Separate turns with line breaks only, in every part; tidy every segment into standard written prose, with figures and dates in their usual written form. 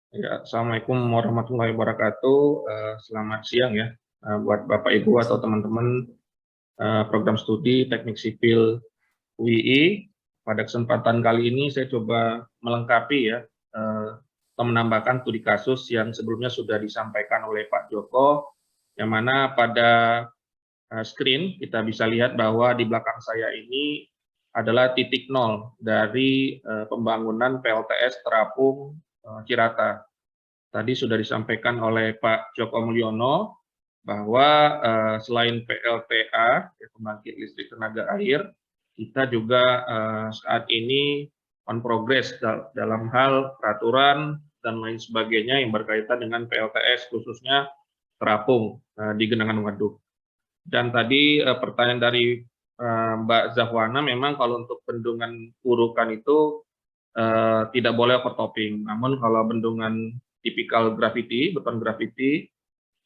Ya, Assalamualaikum warahmatullahi wabarakatuh. Selamat siang ya, buat Bapak Ibu atau teman-teman program studi Teknik Sipil UII. Pada kesempatan kali ini saya coba melengkapi ya, atau menambahkan studi kasus yang sebelumnya sudah disampaikan oleh Pak Joko, yang mana pada screen kita bisa lihat bahwa di belakang saya ini adalah titik nol dari pembangunan PLTS Terapung Cirata. Tadi sudah disampaikan oleh Pak Joko Mulyono bahwa selain PLTA, pembangkit listrik tenaga air, kita juga saat ini on progress dalam hal peraturan dan lain sebagainya yang berkaitan dengan PLTS, khususnya terapung di Genangan Waduk. Dan tadi pertanyaan dari Mbak Zahwana, memang kalau untuk bendungan Urukan itu tidak boleh overtopping. Namun kalau bendungan tipikal graffiti, beton graffiti,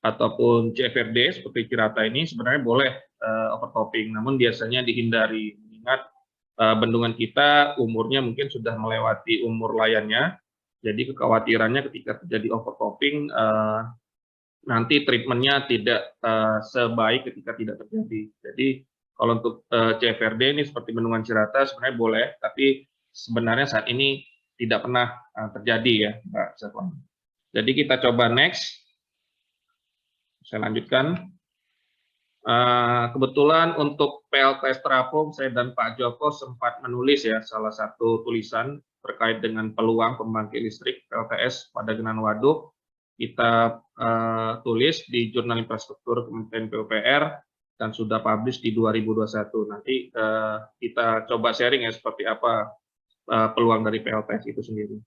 ataupun CFRD seperti Cirata ini sebenarnya boleh overtopping, namun biasanya dihindari. Mengingat bendungan kita umurnya mungkin sudah melewati umur layannya, jadi kekhawatirannya ketika terjadi overtopping nanti treatmentnya tidak sebaik ketika tidak terjadi. Jadi kalau untuk CFRD ini seperti bendungan Cirata sebenarnya boleh, tapi sebenarnya saat ini tidak pernah terjadi ya, Mbak Zafwan. Jadi kita coba next. Saya lanjutkan. Kebetulan untuk PLTS Terapung, saya dan Pak Joko sempat menulis ya salah satu tulisan terkait dengan peluang pembangkit listrik PLTS pada Genangan Waduk. Kita tulis di Jurnal Infrastruktur Kementerian PUPR dan sudah publish di 2021. Nanti kita coba sharing ya seperti apa peluang dari PLTS itu sendiri.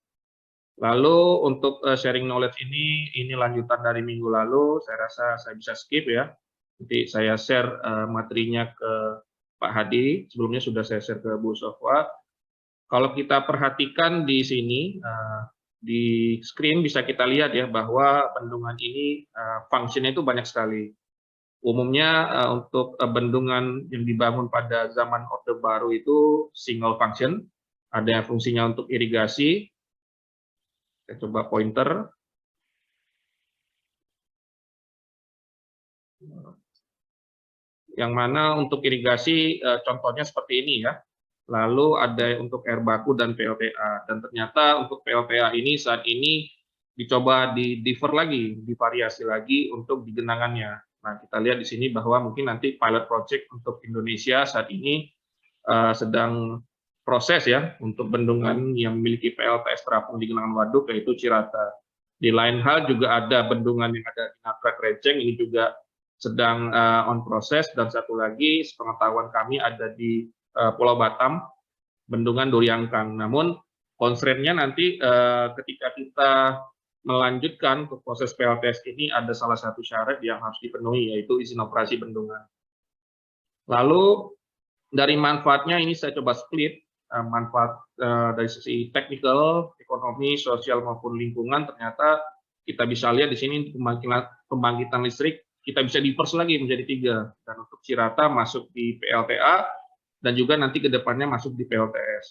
Lalu untuk sharing knowledge ini lanjutan dari minggu lalu, saya rasa saya bisa skip ya. Nanti saya share materinya ke Pak Hadi, sebelumnya sudah saya share ke Bu Sofwa. Kalau kita perhatikan di sini, di screen bisa kita lihat ya bahwa bendungan ini fungsinya itu banyak sekali. Umumnya untuk bendungan yang dibangun pada zaman Orde Baru itu single function, ada fungsinya untuk irigasi. Saya coba pointer. Yang mana untuk irigasi contohnya seperti ini ya. Lalu ada untuk air baku dan PLTA. Dan ternyata untuk PLTA ini saat ini dicoba di-differ lagi, divariasi lagi untuk di genangannya. Nah, kita lihat di sini bahwa mungkin nanti pilot project untuk Indonesia saat ini sedang proses ya untuk bendungan yang memiliki PLTS terapung di Genangan Waduk, yaitu Cirata. Di lain hal juga ada bendungan yang ada di Nagrek Rejeng, ini juga sedang on proses, dan satu lagi sepengetahuan kami ada di Pulau Batam, bendungan Duriangkang. Namun constraint-nya nanti ketika kita melanjutkan ke proses PLTS ini ada salah satu syarat yang harus dipenuhi, yaitu izin operasi bendungan. Lalu dari manfaatnya ini saya coba split manfaat dari sisi teknikal, ekonomi, sosial maupun lingkungan. Ternyata kita bisa lihat di sini pembangkitan listrik kita bisa diverse lagi menjadi 3. Dan untuk Cirata masuk di PLTA dan juga nanti ke depannya masuk di PLTS.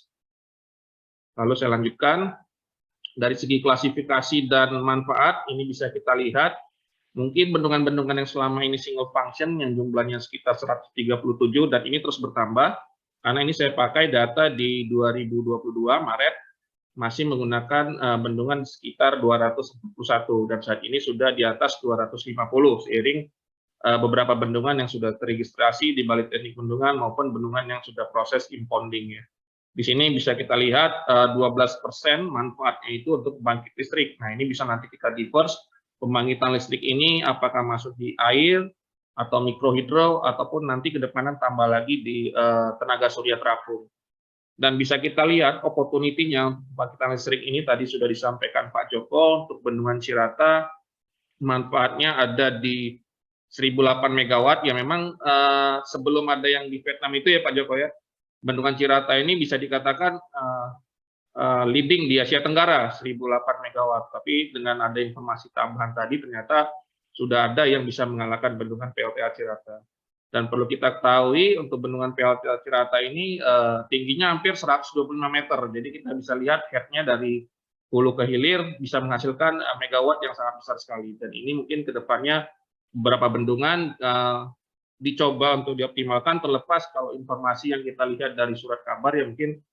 Lalu saya lanjutkan, dari segi klasifikasi dan manfaat, ini bisa kita lihat, mungkin bendungan-bendungan yang selama ini single function, yang jumlahnya sekitar 137, dan ini terus bertambah, karena ini saya pakai data di 2022, Maret, masih menggunakan bendungan sekitar 241, dan saat ini sudah di atas 250, seiring beberapa bendungan yang sudah teregistrasi di Balai Teknik Bendungan maupun bendungan yang sudah proses impounding ya. Di sini bisa kita lihat 12% manfaatnya itu untuk pembangkit listrik. Nah, ini bisa nanti kita diverse pembangkitan listrik ini apakah masuk di air atau mikrohidro ataupun nanti ke depanan tambah lagi di tenaga surya terapung. Dan bisa kita lihat opportunity-nya pembangkitan listrik ini tadi sudah disampaikan Pak Joko untuk bendungan Cirata, manfaatnya ada di 1008 megawatt ya. Memang sebelum ada yang di Vietnam itu ya Pak Joko ya, bendungan Cirata ini bisa dikatakan leading di Asia Tenggara 1008 megawatt, tapi dengan ada informasi tambahan tadi ternyata sudah ada yang bisa mengalahkan bendungan PLTA Cirata. Dan perlu kita ketahui untuk bendungan PLTA Cirata ini tingginya hampir 125 meter, jadi kita bisa lihat head-nya dari hulu ke hilir bisa menghasilkan megawatt yang sangat besar sekali. Dan ini mungkin ke depannya beberapa bendungan dicoba untuk dioptimalkan, terlepas kalau informasi yang kita lihat dari surat kabar ya mungkin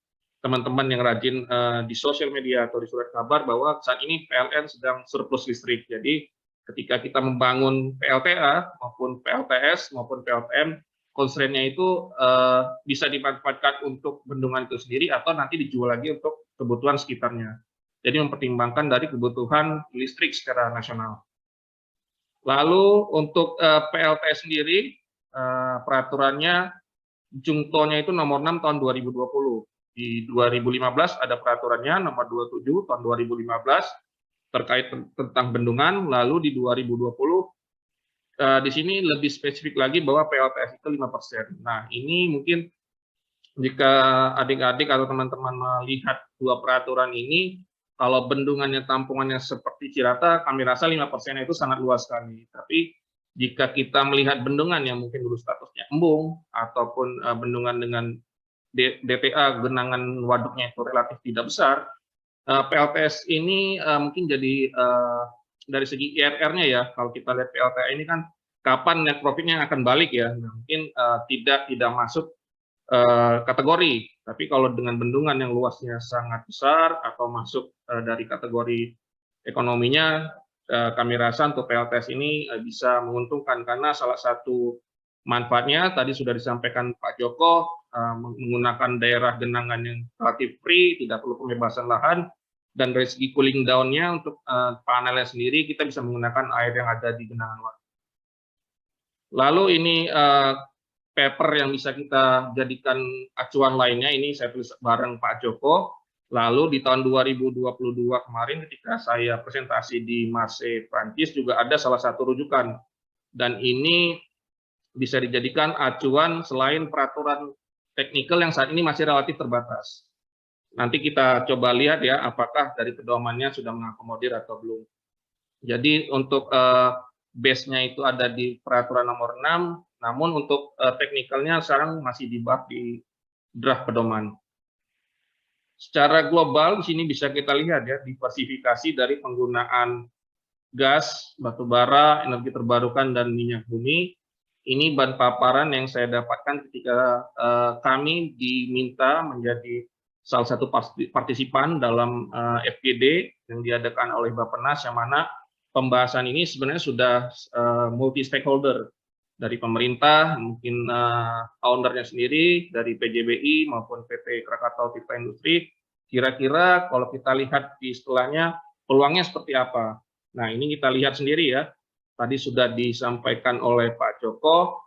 teman-teman yang rajin di sosial media atau di surat kabar bahwa saat ini PLN sedang surplus listrik. Jadi ketika kita membangun PLTA maupun PLTS maupun PLTM, constraint-nya itu bisa dimanfaatkan untuk bendungan itu sendiri atau nanti dijual lagi untuk kebutuhan sekitarnya. Jadi mempertimbangkan dari kebutuhan listrik secara nasional. Lalu untuk PLTS sendiri, peraturannya Jungto-nya itu nomor 6 tahun 2020. Di 2015 ada peraturannya nomor 27 tahun 2015 terkait tentang bendungan, lalu di 2020 di sini lebih spesifik lagi bahwa PLTS itu 5%. Nah, ini mungkin jika adik-adik atau teman-teman melihat dua peraturan ini, kalau bendungannya tampungannya seperti Cirata, kami rasa 5% itu sangat luas sekali. Tapi jika kita melihat bendungan yang mungkin dulu statusnya embung, ataupun bendungan dengan DTA, genangan waduknya itu relatif tidak besar, PLTS ini mungkin jadi dari segi IRR-nya ya, kalau kita lihat PLTA ini kan kapan net profit-nya akan balik ya, nah, mungkin tidak masuk kategori. Tapi kalau dengan bendungan yang luasnya sangat besar atau masuk dari kategori ekonominya, kami rasa untuk PLTS ini bisa menguntungkan karena salah satu manfaatnya tadi sudah disampaikan Pak Joko, menggunakan daerah genangan yang relatif free, tidak perlu pembebasan lahan, dan dari segi cooling down-nya untuk panelnya sendiri kita bisa menggunakan air yang ada di genangan waduk. Lalu ini paper yang bisa kita jadikan acuan lainnya, ini saya tulis bareng Pak Joko. Lalu di tahun 2022 kemarin ketika saya presentasi di Marseille, Prancis juga ada salah satu rujukan. Dan ini bisa dijadikan acuan selain peraturan teknikal yang saat ini masih relatif terbatas. Nanti kita coba lihat ya apakah dari pedomannya sudah mengakomodir atau belum. Jadi untuk base-nya itu ada di peraturan nomor 6, namun untuk teknikalnya sekarang masih dibahas di draft pedoman. Secara global di sini bisa kita lihat ya diversifikasi dari penggunaan gas, batu bara, energi terbarukan dan minyak bumi. Ini bahan paparan yang saya dapatkan ketika kami diminta menjadi salah satu partisipan dalam FGD yang diadakan oleh Bappenas, yang mana pembahasan ini sebenarnya sudah multi stakeholder dari pemerintah, mungkin ownernya sendiri, dari PJBI maupun PT Krakatau Tirta Industri. Kira-kira kalau kita lihat di istilahnya peluangnya seperti apa. Nah, ini kita lihat sendiri ya. Tadi sudah disampaikan oleh Pak Joko.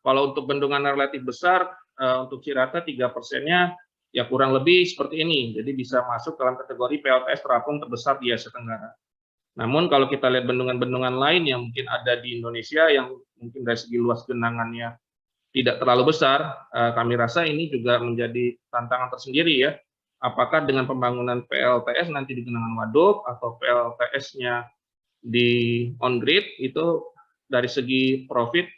Kalau untuk bendungan relatif besar, untuk Cirata 3%-nya ya kurang lebih seperti ini. Jadi bisa masuk dalam kategori PLTS terapung terbesar di Asia Tenggara. Namun kalau kita lihat bendungan-bendungan lain yang mungkin ada di Indonesia yang mungkin dari segi luas genangannya tidak terlalu besar, kami rasa ini juga menjadi tantangan tersendiri ya. Apakah dengan pembangunan PLTS nanti di genangan waduk atau PLTS-nya di on-grid itu dari segi profit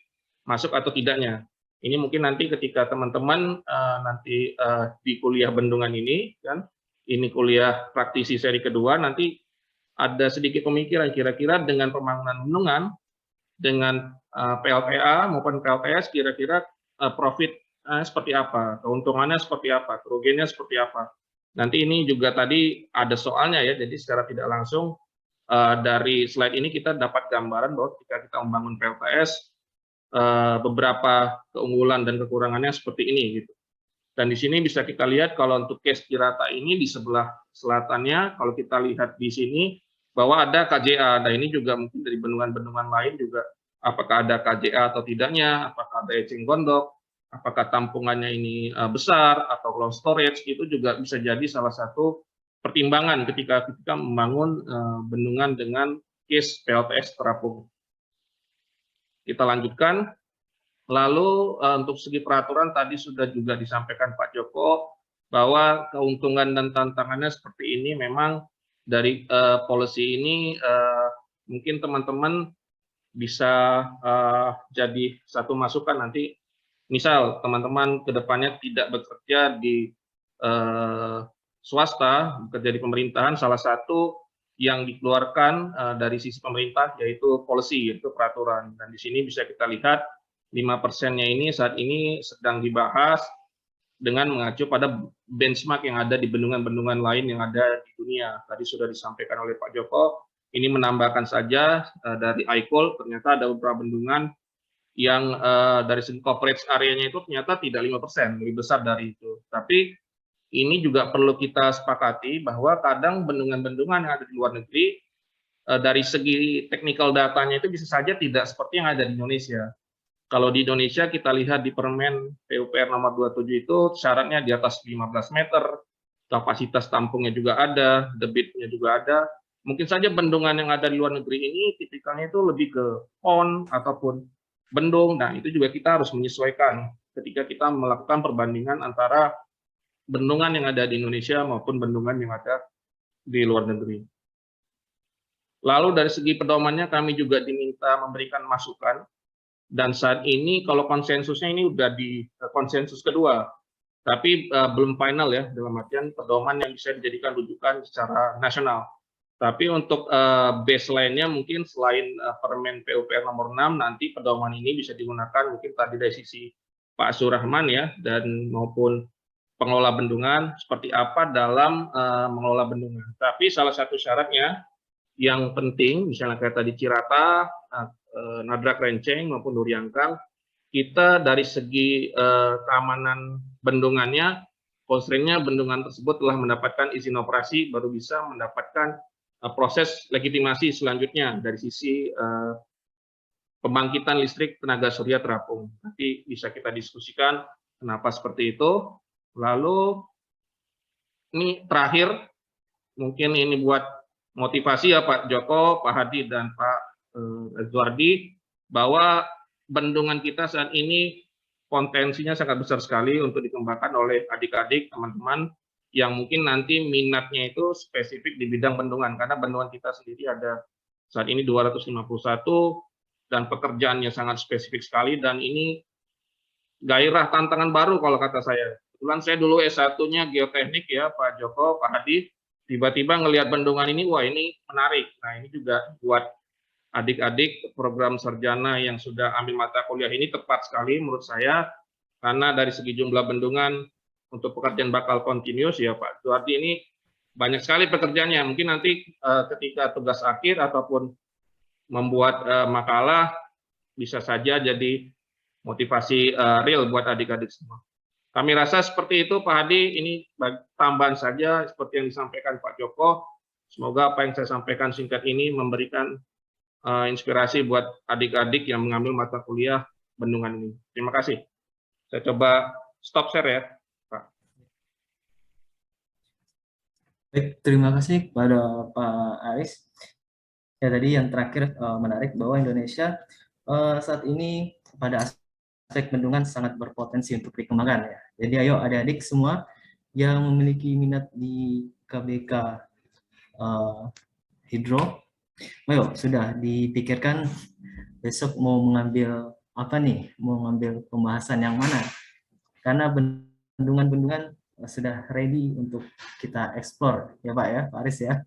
masuk atau tidaknya. Ini mungkin nanti ketika teman-teman nanti di kuliah bendungan ini, kan, ini kuliah praktisi seri kedua, nanti ada sedikit pemikiran kira-kira dengan pembangunan bendungan, dengan PLTA maupun PLTS, kira-kira profit seperti apa, keuntungannya seperti apa, kerugiannya seperti apa. Nanti ini juga tadi ada soalnya ya, jadi secara tidak langsung dari slide ini kita dapat gambaran bahwa ketika kita membangun PLTS, beberapa keunggulan dan kekurangannya seperti ini gitu. Dan di sini bisa kita lihat kalau untuk case Cirata ini di sebelah selatannya, kalau kita lihat di sini bahwa ada KJA. Nah, ini juga mungkin dari bendungan-bendungan lain juga apakah ada KJA atau tidaknya, apakah ada eceng gondok, apakah tampungannya ini besar atau low storage, itu juga bisa jadi salah satu pertimbangan ketika kita membangun bendungan dengan case PLTS terapung. Kita lanjutkan. Lalu untuk segi peraturan tadi sudah juga disampaikan Pak Joko bahwa keuntungan dan tantangannya seperti ini. Memang dari policy ini mungkin teman-teman bisa jadi satu masukan nanti. Misal teman-teman ke depannya tidak bekerja di swasta, bekerja di pemerintahan, salah satu yang dikeluarkan dari sisi pemerintah yaitu policy, yaitu peraturan. Dan di sini bisa kita lihat 5%-nya ini saat ini sedang dibahas dengan mengacu pada benchmark yang ada di bendungan-bendungan lain yang ada di dunia. Tadi sudah disampaikan oleh Pak Joko, ini menambahkan saja dari ICOL, ternyata ada beberapa bendungan yang dari segi coverage areanya itu ternyata tidak 5%, lebih besar dari itu. Tapi ini juga perlu kita sepakati bahwa kadang bendungan-bendungan yang ada di luar negeri, dari segi technical datanya itu bisa saja tidak seperti yang ada di Indonesia. Kalau di Indonesia kita lihat di Permen PUPR nomor 27 itu syaratnya di atas 15 meter, kapasitas tampungnya juga ada, debitnya juga ada. Mungkin saja bendungan yang ada di luar negeri ini tipikalnya itu lebih ke pond ataupun bendung. Nah, itu juga kita harus menyesuaikan ketika kita melakukan perbandingan antara bendungan yang ada di Indonesia maupun bendungan yang ada di luar negeri. Lalu dari segi pedomannya kami juga diminta memberikan masukan. Dan saat ini kalau konsensusnya ini udah di konsensus kedua, tapi belum final ya, dalam artian pedoman yang bisa dijadikan rujukan secara nasional. Tapi untuk baseline-nya mungkin selain Permen PUPR nomor 6, nanti pedoman ini bisa digunakan mungkin tadi dari sisi Pak Surahman ya, dan maupun pengelola bendungan, seperti apa dalam mengelola bendungan. Tapi salah satu syaratnya yang penting, misalnya kayak tadi Cirata, Nadrak Renceng maupun Nuryangkang, kita dari segi keamanan bendungannya, constraint-nya bendungan tersebut telah mendapatkan izin operasi, baru bisa mendapatkan proses legitimasi selanjutnya dari sisi pembangkitan listrik tenaga surya terapung. Nanti bisa kita diskusikan kenapa seperti itu. Lalu ini terakhir, mungkin ini buat motivasi ya Pak Joko, Pak Hadi, dan Pak Edwardi, bahwa bendungan kita saat ini potensinya sangat besar sekali untuk dikembangkan oleh adik-adik, teman-teman, yang mungkin nanti minatnya itu spesifik di bidang bendungan, karena bendungan kita sendiri ada saat ini 251, dan pekerjaannya sangat spesifik sekali, dan ini gairah tantangan baru kalau kata saya. Kebetulan saya dulu S1-nya geoteknik ya, Pak Joko, Pak Hadi, tiba-tiba ngelihat bendungan ini, wah ini menarik. Nah ini juga buat adik-adik program sarjana yang sudah ambil mata kuliah ini tepat sekali menurut saya, karena dari segi jumlah bendungan untuk pekerjaan bakal kontinus ya Pak Duardi, ini banyak sekali pekerjaannya. Mungkin nanti ketika tugas akhir ataupun membuat makalah bisa saja jadi motivasi real buat adik-adik semua. Kami rasa seperti itu Pak Hadi, ini tambahan saja seperti yang disampaikan Pak Joko. Semoga apa yang saya sampaikan singkat ini memberikan inspirasi buat adik-adik yang mengambil mata kuliah bendungan ini. Terima kasih. Saya coba stop share ya, Pak.
Baik, terima kasih kepada Pak Aris. Ya tadi yang terakhir menarik bahwa Indonesia saat ini pada aspek bendungan sangat berpotensi untuk dikembangkan ya. Jadi ayo adik-adik semua yang memiliki minat di KBK Hidro, ayo sudah dipikirkan besok mau mengambil apa nih, mau mengambil pembahasan yang mana, karena bendungan-bendungan sudah ready untuk kita explore ya Pak ya, Pak Aris ya.